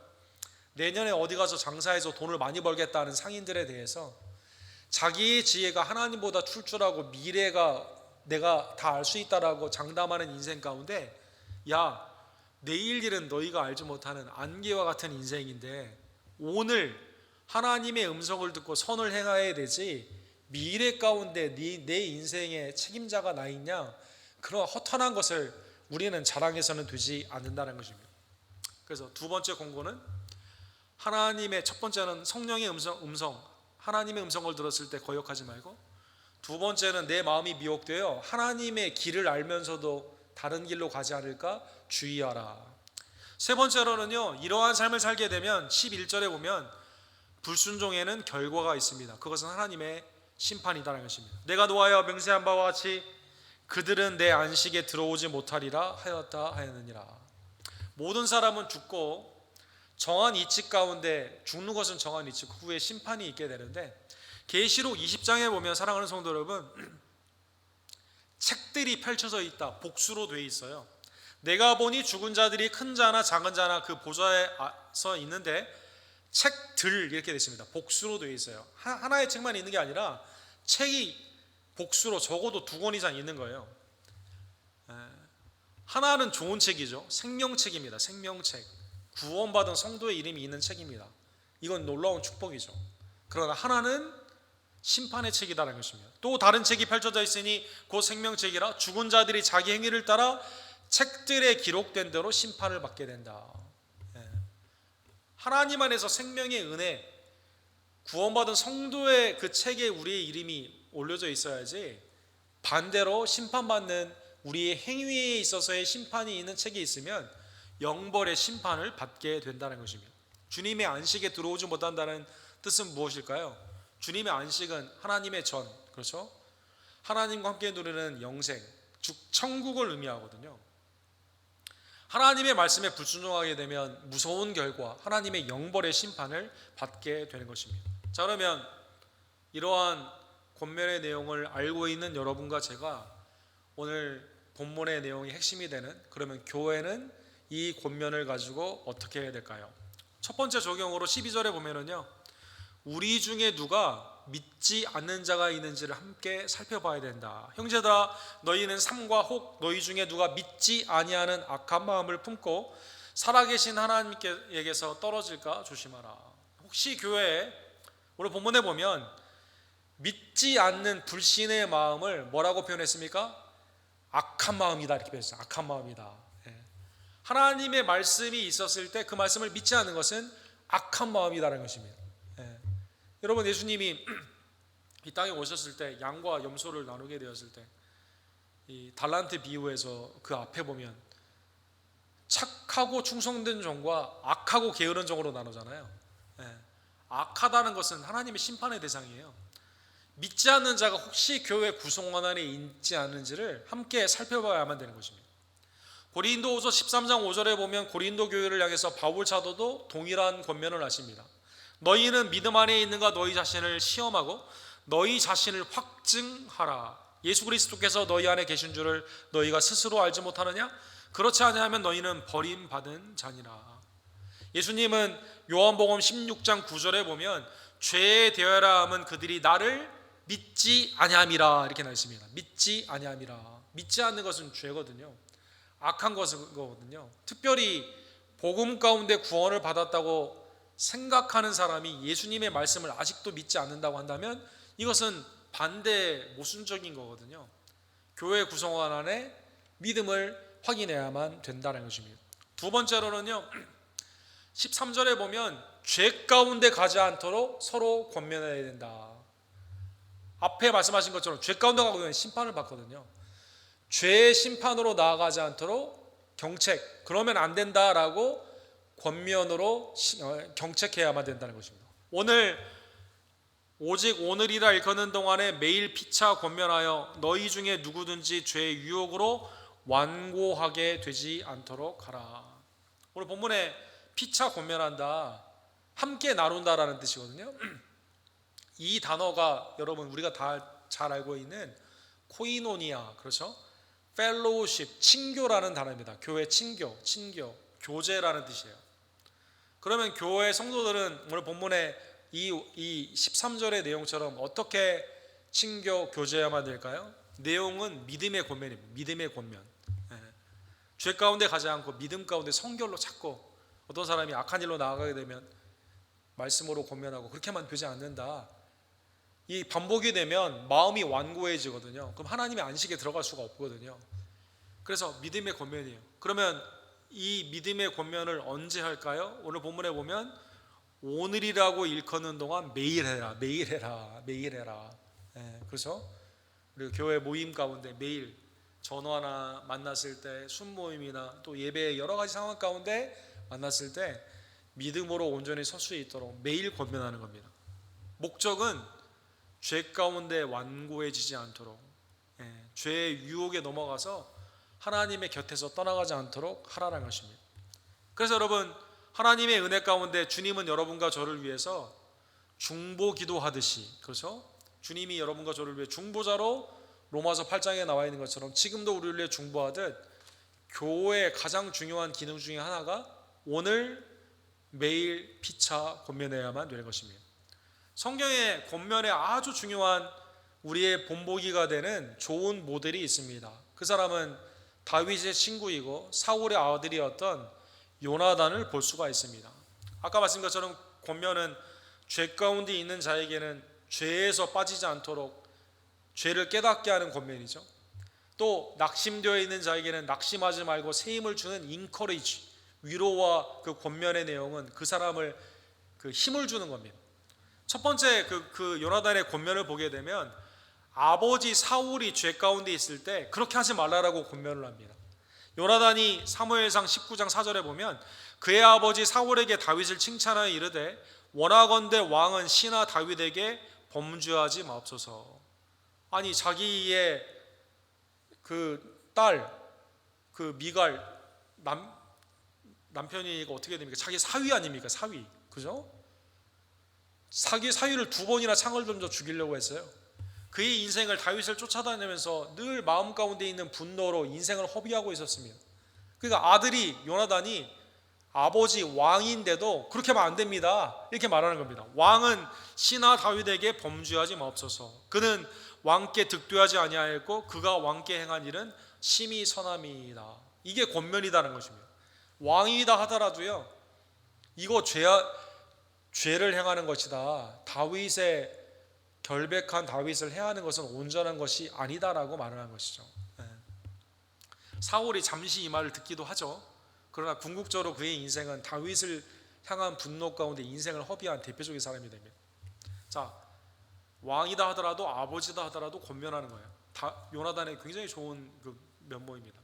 내년에 어디 가서 장사해서 돈을 많이 벌겠다는 상인들에 대해서 자기의 지혜가 하나님보다 출중하고 미래가 내가 다 알 수 있다라고 장담하는 인생 가운데, 야, 내일 일은 너희가 알지 못하는 안개와 같은 인생인데 오늘 하나님의 음성을 듣고 선을 행해야 되지, 미래 가운데 내 인생의 책임자가 나 있냐, 그런 허탄한 것을 우리는 자랑해서는 되지 않는다는 것입니다. 그래서 두 번째 공고는 하나님의, 첫 번째는 성령의 음성, 하나님의 음성을 들었을 때 거역하지 말고, 두 번째는 내 마음이 미혹되어 하나님의 길을 알면서도 다른 길로 가지 않을까 주의하라. 세 번째로는요, 이러한 삶을 살게 되면 11절에 보면 불순종에는 결과가 있습니다. 그것은 하나님의 심판이다라는 것입니다. 내가 노하여 맹세한 바와 같이 그들은 내 안식에 들어오지 못하리라 하였다 하였느니라. 모든 사람은 죽고 정한 이치 가운데, 죽는 것은 정한 이치, 그 후에 심판이 있게 되는데, 계시록 20장에 보면 사랑하는 성도 여러분, 책들이 펼쳐져 있다, 복수로 되어 있어요. 내가 보니 죽은 자들이 큰 자나 작은 자나 그 보좌에 서 있는데 책들 이렇게 되어 있습니다. 복수로 되어 있어요. 하나의 책만 있는 게 아니라 책이 복수로 적어도 2권 이상 있는 거예요. 하나는 좋은 책이죠. 생명책입니다. 생명책, 구원받은 성도의 이름이 있는 책입니다. 이건 놀라운 축복이죠. 그러나 하나는 심판의 책이다라는 것입니다. 또 다른 책이 펼쳐져 있으니 그 생명책이라 죽은 자들이 자기 행위를 따라 책들에 기록된 대로 심판을 받게 된다. 하나님 안에서 생명의 은혜, 구원받은 성도의 그 책에 우리의 이름이 올려져 있어야지, 반대로 심판받는 우리의 행위에 있어서의 심판이 있는 책이 있으면 영벌의 심판을 받게 된다는 것입니다. 주님의 안식에 들어오지 못한다는 뜻은 무엇일까요? 주님의 안식은 하나님의 전, 그렇죠? 하나님과 함께 누리는 영생, 즉 천국을 의미하거든요. 하나님의 말씀에 불순종하게 되면 무서운 결과, 하나님의 영벌의 심판을 받게 되는 것입니다. 자, 그러면 이러한 권면의 내용을 알고 있는 여러분과 제가 오늘 본문의 내용이 핵심이 되는, 그러면 교회는 이 권면을 가지고 어떻게 해야 될까요? 첫 번째 적용으로 12절에 보면은요, 우리 중에 누가 믿지 않는 자가 있는지를 함께 살펴봐야 된다. 형제들아, 너희는 삼과 혹 너희 중에 누가 믿지 아니하는 악한 마음을 품고 살아계신 하나님께서 떨어질까 조심하라. 혹시 교회에 오늘 본문에 보면 믿지 않는 불신의 마음을 뭐라고 표현했습니까? 악한 마음이다, 이렇게 표현했어요. 악한 마음이다. 하나님의 말씀이 있었을 때 그 말씀을 믿지 않는 것은 악한 마음이다라는 것입니다. 여러분, 예수님이 이 땅에 오셨을 때 양과 염소를 나누게 되었을 때 이 달란트 비유에서 그 앞에 보면 착하고 충성된 종과 악하고 게으른 종으로 나누잖아요. 악하다는 것은 하나님의 심판의 대상이에요. 믿지 않는 자가 혹시 교회 구성원 안에 있지 않은지를 함께 살펴봐야만 되는 것입니다. 고린도후서 13장 5절에 보면 고린도 교회를 향해서 바울 사도도 동일한 권면을 하십니다. 너희는 믿음 안에 있는가 너희 자신을 시험하고 너희 자신을 확증하라. 예수 그리스도께서 너희 안에 계신 줄을 너희가 스스로 알지 못하느냐? 그렇지 아니하면 너희는 버림받은 자니라. 예수님은 요한복음 16장 9절에 보면 죄에 대하라 함은 그들이 나를 믿지 아니함이라, 이렇게 나와 있습니다. 믿지 아니함이라. 믿지 않는 것은 죄거든요. 악한 것이거든요. 특별히 복음 가운데 구원을 받았다고 생각하는 사람이 예수님의 말씀을 아직도 믿지 않는다고 한다면 이것은 반대 모순적인 거거든요. 교회 구성원 안에 믿음을 확인해야만 된다는 것입니다. 두 번째로는요, 13절에 보면 죄 가운데 가지 않도록 서로 권면해야 된다. 앞에 말씀하신 것처럼 죄 가운데 가고 있는 심판을 받거든요. 죄의 심판으로 나아가지 않도록 경책, 그러면 안 된다라고 권면으로 경책해야만 된다는 것입니다. 오직 오늘이라 일컫는 동안에 매일 피차 권면하여 너희 중에 누구든지 죄의 유혹으로 완고하게 되지 않도록 하라. 오늘 본문에 피차 권면한다, 함께 나눈다라는 뜻이거든요. 이 단어가 여러분 우리가 다 잘 알고 있는 코이노니아, 그렇죠? 펠로우십, 친교라는 단어입니다. 교회 친교, 교제라는 뜻이에요. 그러면 교회 성도들은 오늘 본문에 이 13절의 내용처럼 어떻게 친교, 교제해야만 될까요? 내용은 믿음의 권면입니다. 믿음의 권면. 죄 가운데 가지 않고 믿음 가운데 성결로 찾고, 어떤 사람이 악한 일로 나아가게 되면 말씀으로 권면하고, 그렇게만 되지 않는다. 이 반복이 되면 마음이 완고해지거든요. 그럼 하나님의 안식에 들어갈 수가 없거든요. 그래서 믿음의 권면이에요. 그러면 이 믿음의 권면을 언제 할까요? 오늘 본문에 보면 오늘이라고 일컫는 동안 매일 해라. 그래서 우리 교회 모임 가운데 매일 전화나 만났을 때, 순모임이나 또 예배의 여러 가지 상황 가운데 만났을 때 믿음으로 온전히 설 수 있도록 매일 권면하는 겁니다. 목적은 죄 가운데 완고해지지 않도록, 죄의 유혹에 넘어가서 하나님의 곁에서 떠나가지 않도록 하라는 것입니다. 그래서 여러분, 하나님의 은혜 가운데 주님은 여러분과 저를 위해서 중보 기도하듯이, 그렇죠? 주님이 여러분과 저를 위해 중보자로 로마서 8장에 나와 있는 것처럼 지금도 우리를 위해 중보하듯, 교회의 가장 중요한 기능 중에 하나가 오늘 매일 피차 권면해야만 되는 것입니다. 성경의 권면에 아주 중요한 우리의 본보기가 되는 좋은 모델이 있습니다. 그 사람은 다윗의 친구이고 사울의 아들이었던 요나단을 볼 수가 있습니다. 아까 말씀드린 것처럼 권면은 죄 가운데 있는 자에게는 죄에서 빠지지 않도록 죄를 깨닫게 하는 권면이죠. 또 낙심되어 있는 자에게는 낙심하지 말고 새 힘을 주는 인커리지, 위로와 그 권면의 내용은 그 사람을 그 힘을 주는 겁니다. 첫 번째 그 요나단의 권면을 보게 되면 아버지 사울이 죄 가운데 있을 때 그렇게 하지 말라라고 권면을 합니다. 요나단이 사무엘상 19장 4절에 보면 그의 아버지 사울에게 다윗을 칭찬하여 이르되 원하건대 왕은 신하 다윗에게 범죄하지 마옵소서. 아니, 자기의 그 딸, 그 미갈 남편이 어떻게 됩니까? 자기 사위 아닙니까? 사위, 그죠? 사위를 2번이나 창을 던져 죽이려고 했어요. 그의 인생을 다윗을 쫓아다니면서 늘 마음 가운데 있는 분노로 인생을 허비하고 있었습니다. 그러니까 아들이 요나단이 아버지 왕인데도 그렇게 하면 안 됩니다, 이렇게 말하는 겁니다. 왕은 신하 다윗에게 범죄하지 마옵소서. 그는 왕께 득도하지 아니하였고 그가 왕께 행한 일은 심히 선함이다. 이게 권면이다는 것입니다. 왕이다 하더라도요, 이거 죄를 행하는 것이다, 다윗의 결백한 다윗을 해하는 것은 온전한 것이 아니다라고 말하는 것이죠. 사울이 잠시 이 말을 듣기도 하죠. 그러나 궁극적으로 그의 인생은 다윗을 향한 분노 가운데 인생을 허비한 대표적인 사람이 됩니다. 자, 왕이다 하더라도 아버지다 하더라도 권면하는 거예요. 요나단의 굉장히 좋은 그 면모입니다.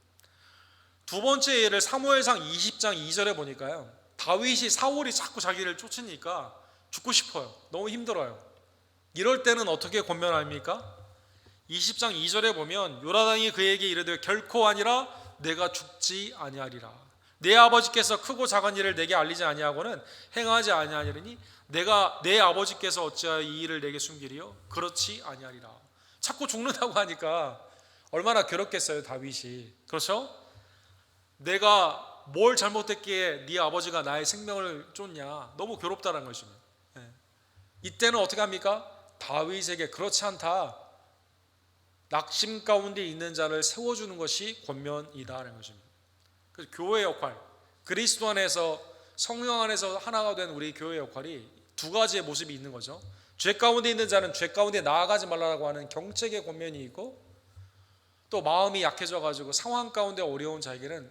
두 번째 예를 사무엘상 20장 2절에 보니까요, 다윗이 사울이 자꾸 자기를 쫓으니까 죽고 싶어요. 너무 힘들어요. 이럴 때는 어떻게 권면합니까? 20장 2절에 보면 요나단이 그에게 이르되 결코 아니라 내가 죽지 아니하리라. 내 아버지께서 크고 작은 일을 내게 알리지 아니하고는 행하지 아니하리니 내가 내 아버지께서 어찌하여 이 일을 내게 숨기리요? 그렇지 아니하리라. 자꾸 죽는다고 하니까 얼마나 괴롭겠어요, 다윗이. 그렇죠? 내가 뭘 잘못했기에 네 아버지가 나의 생명을 쫓냐, 너무 괴롭다는 것입니다. 이때는 어떻게 합니까? 다윗에게 그렇지 않다, 낙심 가운데 있는 자를 세워주는 것이 권면이다라는 것입니다. 그래서 교회의 역할, 그리스도 안에서 성령 안에서 하나가 된 우리 교회의 역할이 두 가지의 모습이 있는 거죠. 죄 가운데 있는 자는 죄 가운데 나아가지 말라고 하는 경책의 권면이 있고, 또 마음이 약해져가지고 상황 가운데 어려운 자에게는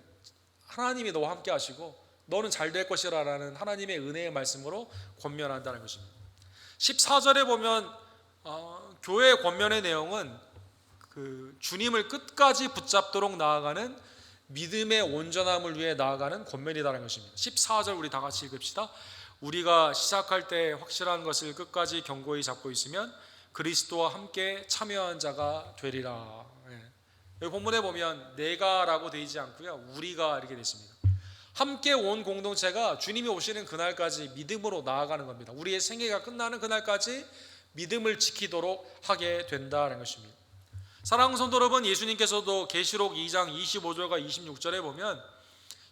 하나님이 너와 함께 하시고 너는 잘 될 것이라 라는 하나님의 은혜의 말씀으로 권면한다는 것입니다. 14절에 보면 교회의 권면의 내용은 그 주님을 끝까지 붙잡도록 나아가는 믿음의 온전함을 위해 나아가는 권면이라는 것입니다. 14절 우리 다 같이 읽읍시다. 우리가 시작할 때 확실한 것을 끝까지 견고히 잡고 있으면 그리스도와 함께 참여한 자가 되리라. 여기 본문에 보면 내가라고 되어 있지 않고요, 우리가 이렇게 되어 있습니다. 함께 온 공동체가 주님이 오시는 그날까지 믿음으로 나아가는 겁니다. 우리의 생애가 끝나는 그날까지 믿음을 지키도록 하게 된다는 것입니다. 사랑하는 성도 여러분, 예수님께서도 계시록 2장 25절과 26절에 보면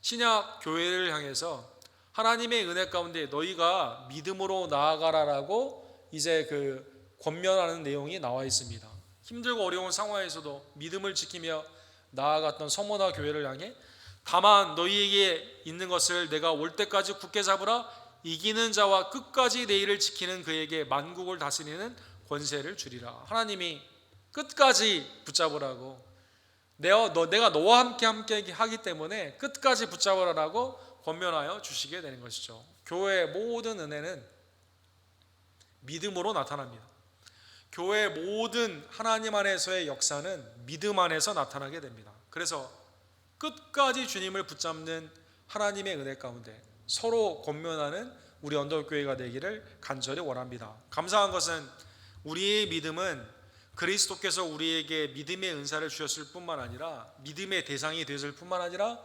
신약 교회를 향해서 하나님의 은혜 가운데 너희가 믿음으로 나아가라라고 이제 그 권면하는 내용이 나와 있습니다. 힘들고 어려운 상황에서도 믿음을 지키며 나아갔던 서머나 교회를 향해 다만 너희에게 있는 것을 내가 올 때까지 굳게 잡으라. 이기는 자와 끝까지 내 일을 지키는 그에게 만국을 다스리는 권세를 주리라. 하나님이 끝까지 붙잡으라고, 내가 너와 함께 하기 때문에 끝까지 붙잡으라고 권면하여 주시게 되는 것이죠. 교회의 모든 은혜는 믿음으로 나타납니다. 교회의 모든 하나님 안에서의 역사는 믿음 안에서 나타나게 됩니다. 그래서 끝까지 주님을 붙잡는 하나님의 은혜 가운데 서로 권면하는 우리 언덕교회가 되기를 간절히 원합니다. 감사한 것은 우리의 믿음은 그리스도께서 우리에게 믿음의 은사를 주셨을 뿐만 아니라 믿음의 대상이 되었을 뿐만 아니라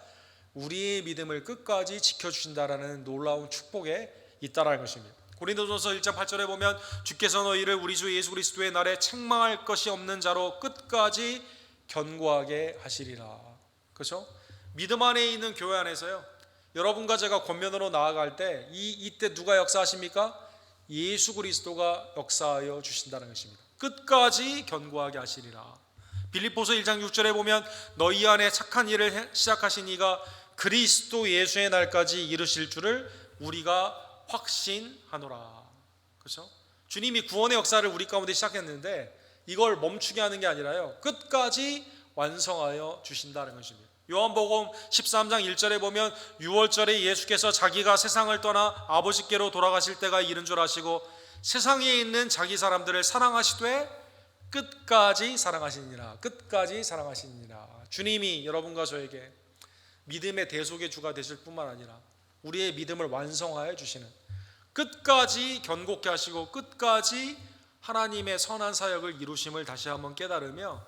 우리의 믿음을 끝까지 지켜주신다라는 놀라운 축복에 있다라는 것입니다. 고린도전서 1장 8절에 보면 주께서 너희를 우리 주 예수 그리스도의 날에 책망할 것이 없는 자로 끝까지 견고하게 하시리라. 그렇죠? 믿음 안에 있는 교회 안에서요, 여러분과 제가 권면으로 나아갈 때 이때 누가 역사하십니까? 예수 그리스도가 역사하여 주신다는 것입니다. 끝까지 견고하게 하시리라. 빌립보서 1장 6절에 보면 너희 안에 착한 일을 시작하신 이가 그리스도 예수의 날까지 이루실 줄을 우리가 확신하노라. 그렇죠? 주님이 구원의 역사를 우리 가운데 시작했는데 이걸 멈추게 하는 게 아니라요, 끝까지 완성하여 주신다는 것입니다. 요한복음 13장 1절에 보면 6월절에 예수께서 자기가 세상을 떠나 아버지께로 돌아가실 때가 이른 줄 아시고 세상에 있는 자기 사람들을 사랑하시되 끝까지 사랑하시니라. 끝까지 사랑하시니라. 주님이 여러분과 저에게 믿음의 대속의 주가 되실 뿐만 아니라 우리의 믿음을 완성하여 주시는, 끝까지 견고케 하시고 끝까지 하나님의 선한 사역을 이루심을 다시 한번 깨달으며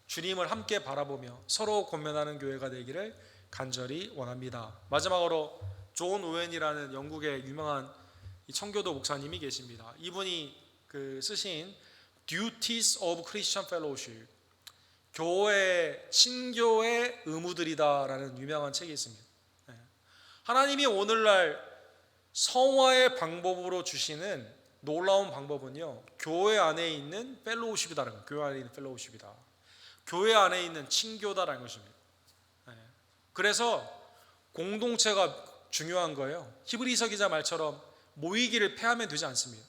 주님을 함께 바라보며 서로 권면하는 교회가 되기를 간절히 원합니다. 마지막으로 존 오웬이라는 영국의 유명한 청교도 목사님이 계십니다. 이분이 쓰신 Duties of Christian Fellowship, 교회 친교의 의무들이다라는 유명한 책이 있습니다. 하나님이 오늘날 성화의 방법으로 주시는 놀라운 방법은요, 교회 안에 있는 펠로우십이다라는 거예요. 교회 안에 있는 펠로우십이다. 교회 안에 있는 친교다라는 것입니다. 그래서 공동체가 중요한 거예요. 히브리서 기자 말처럼 모이기를 패하면 되지 않습니다.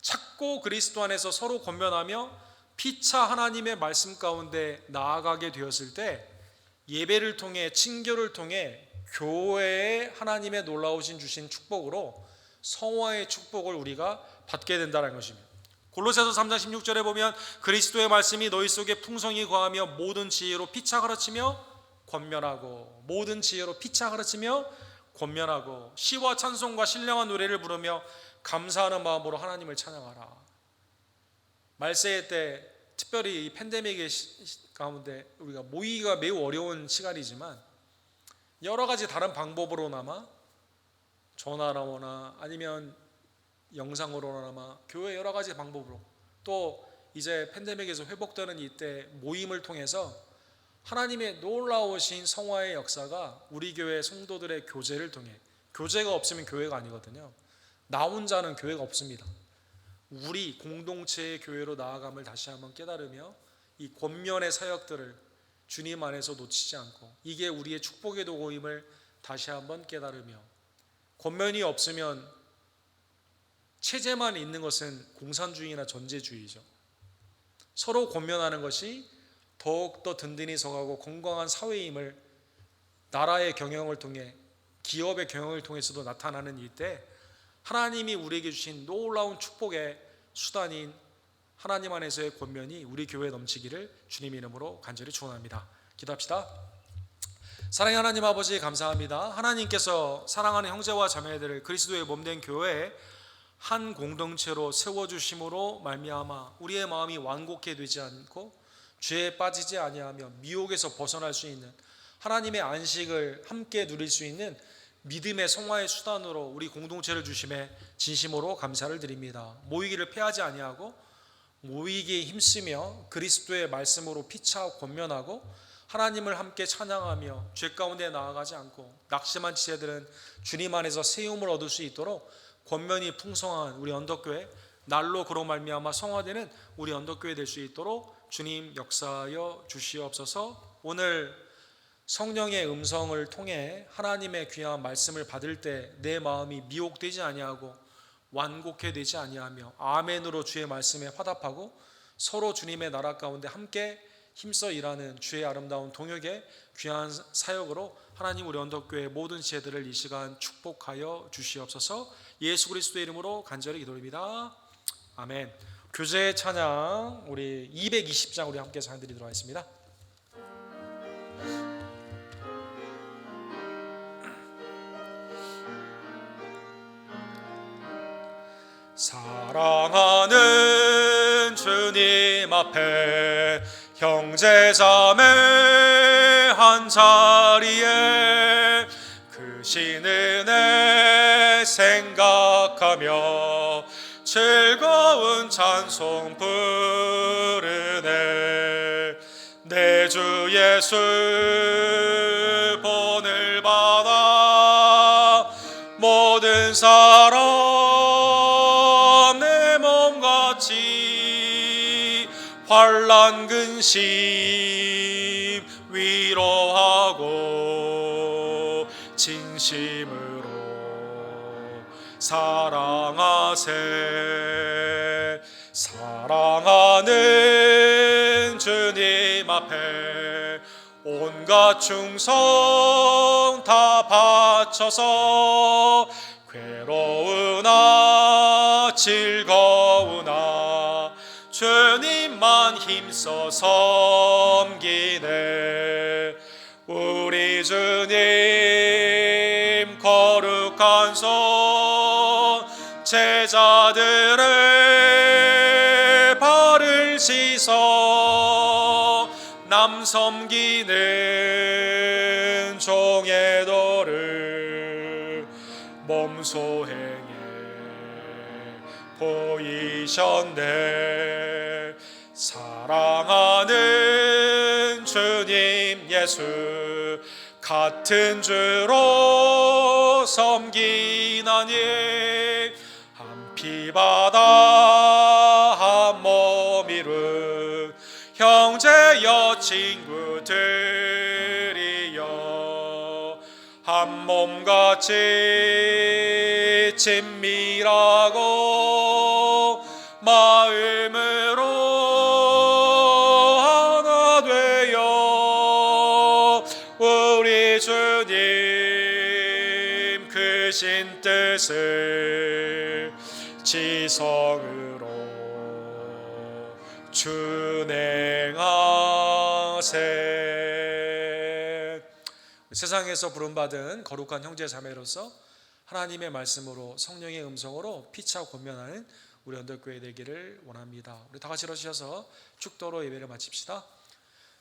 찾고 그리스도 안에서 서로 권면하며 피차 하나님의 말씀 가운데 나아가게 되었을 때 예배를 통해 친교를 통해 교회에 하나님의 놀라우신 주신 축복으로 성화의 축복을 우리가 받게 된다는 것입니다. 골로새서 3장 16절에 보면 그리스도의 말씀이 너희 속에 풍성히 거하며 모든 지혜로 피차 가르치며 권면하고, 모든 지혜로 피차 가르치며 권면하고 시와 찬송과 신령한 노래를 부르며 감사하는 마음으로 하나님을 찬양하라. 말세의 때 특별히 이 팬데믹의 가운데 우리가 모이기가 매우 어려운 시간이지만 여러 가지 다른 방법으로나마 전화로나 아니면 영상으로나마 교회 여러 가지 방법으로, 또 이제 팬데믹에서 회복되는 이때 모임을 통해서 하나님의 놀라우신 성화의 역사가 우리 교회 성도들의 교제를 통해, 교제가 없으면 교회가 아니거든요. 나 혼자는 교회가 없습니다. 우리 공동체의 교회로 나아감을 다시 한번 깨달으며 이 권면의 사역들을 주님 안에서 놓치지 않고 이게 우리의 축복의 도구임을 다시 한번 깨달으며, 권면이 없으면 체제만 있는 것은 공산주의나 전제주의죠. 서로 권면하는 것이 더욱더 든든히 서가고 건강한 사회임을 나라의 경영을 통해, 기업의 경영을 통해서도 나타나는 이때 하나님이 우리에게 주신 놀라운 축복의 수단인 하나님 안에서의 권면이 우리 교회에 넘치기를 주님의 이름으로 간절히 축원합니다. 기도합시다. 사랑의 하나님 아버지, 감사합니다. 하나님께서 사랑하는 형제와 자매들을 그리스도의 몸된 교회에 한 공동체로 세워주심으로 말미암아 우리의 마음이 완곡해 되지 않고 죄에 빠지지 아니하며 미혹에서 벗어날 수 있는 하나님의 안식을 함께 누릴 수 있는 믿음의 성화의 수단으로 우리 공동체를 주심에 진심으로 감사를 드립니다. 모이기를 패하지 아니하고 모이기에 힘쓰며 그리스도의 말씀으로 피차 권면하고 하나님을 함께 찬양하며 죄 가운데 나아가지 않고 낙심한 지체들은 주님 안에서 세움을 얻을 수 있도록 권면이 풍성한 우리 언덕교회, 날로 그로 말미암아 성화되는 우리 언덕교회 될 수 있도록 주님 역사하여 주시옵소서. 오늘 성령의 음성을 통해 하나님의 귀한 말씀을 받을 때 내 마음이 미혹되지 아니하고 완곡해 되지 아니하며 아멘으로 주의 말씀에 화답하고 서로 주님의 나라 가운데 함께 힘써 일하는 주의 아름다운 동역의 귀한 사역으로 하나님 우리 언덕교회 모든 지체들을 이 시간 축복하여 주시옵소서. 예수 그리스도의 이름으로 간절히 기도드립니다. 아멘. 교제 찬양 우리 220장 우리 함께 찬양 드리도록 하겠습니다. 사랑하는 주님 앞에 형제자매 한자리에 그 신은혜 생각하며 즐거운 찬송 부르네. 내 주 예수 본을 받아 모든 사람 내 몸같이 환난 근심 위로하고 진심으로 사랑하세. 사랑하는 주님 앞에 온갖 충성 다 바쳐서 괴로우나 즐거우나 주님만 힘써 섬기네. 우리 주님 거룩한 손 제자들의 발을 씻어 남 섬기는 종의 도를 몸소 행해 보이셨네. 사랑하는 주님 예수 같은 주로 섬기나니 한 피바다 한 몸 이룬 형제여 친구들이여 한 몸같이 친밀하고 마음으로 하나 되어 우리 주님 크신 뜻을 지성으로 준행하세. 세상에서 부름받은 거룩한 형제 자매로서 하나님의 말씀으로 성령의 음성으로 피차 권면하는 우리 언덕교회 되기를 원합니다. 우리 다 같이 일어서셔서 축도로 예배를 마칩시다.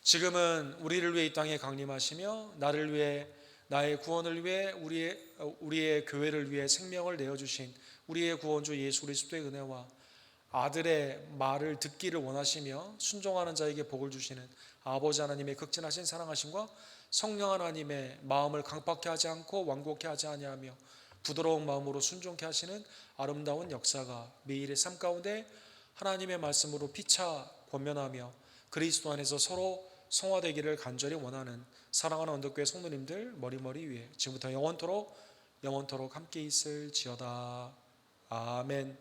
지금은 우리를 위해 이 땅에 강림하시며 나를 위해 나의 구원을 위해 우리의 교회를 위해 생명을 내어주신 우리의 구원주 예수 그리스도의 은혜와 아들의 말을 듣기를 원하시며 순종하는 자에게 복을 주시는 아버지 하나님의 극진하신 사랑하심과 성령 하나님의 마음을 강팍케 하지 않고 완곡케 하지 아니하며 부드러운 마음으로 순종케 하시는 아름다운 역사가 매일의 삶 가운데 하나님의 말씀으로 피차 권면하며 그리스도 안에서 서로 성화되기를 간절히 원하는 사랑하는 언덕교회 성도님들 머리머리 위에 지금부터 영원토록 함께 있을지어다. 아멘.